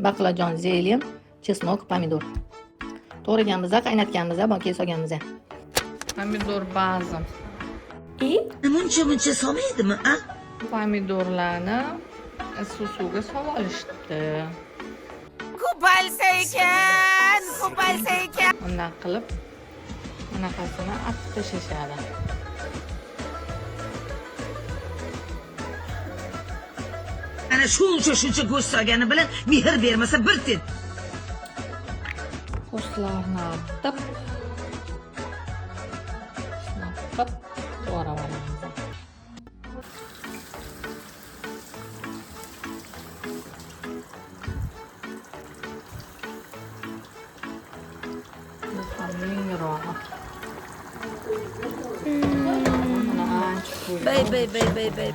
baqlajon, zelen, chesnok, pomidor. To'g'raganmiz, qaynatganmiz, bonkaga solganmiz. Pomidor bazm. Muncha solmaydimi, a? Pomidorlarni suvga solib olishdi. Ko'palsa ekan. Bundan qilib bunaqasini artib tashlashadi. Ana shuncha go'sht solgani bilan mehr bermasa bir tet. Go'shtlarni artib, to'g'rab olamiz. Bey.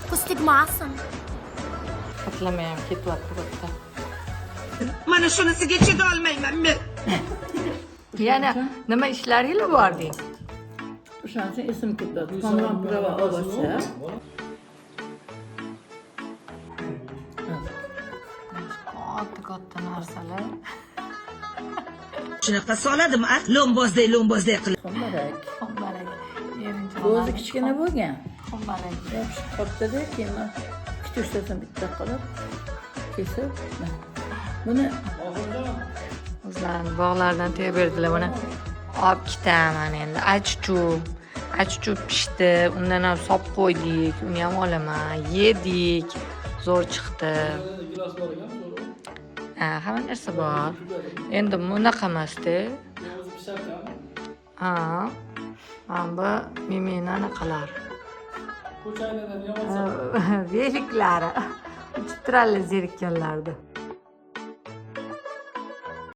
Pustik masum. Qatlamayam ketyapti bitta. Mana shunisiga chida olmayman men. Yana nima ishlaringiz bor deng? O'shancha esim ketadi. Tomdan prava olsa. Katta narsalar. Shunaqa soladimi, a? Lombozday qilib. Xombarak. O'zi kichkina bo'lgan. Xombarak. Yaxshi qopda-da, keyin kichikdan bitta qilib kesib. Buni O'zlarini bog'lardan tega berdilar buni. Olib ketaman endi. Achchu pishdi. Undan ham sop qo'ydik. Uni ham olaman. Yedik. Zo'r chiqdi. Hamma narsa bor. Endi bunaqa emas-da. Bu mimini anaqalar. Veliklari. Uchib turadilar zerikkanlarni.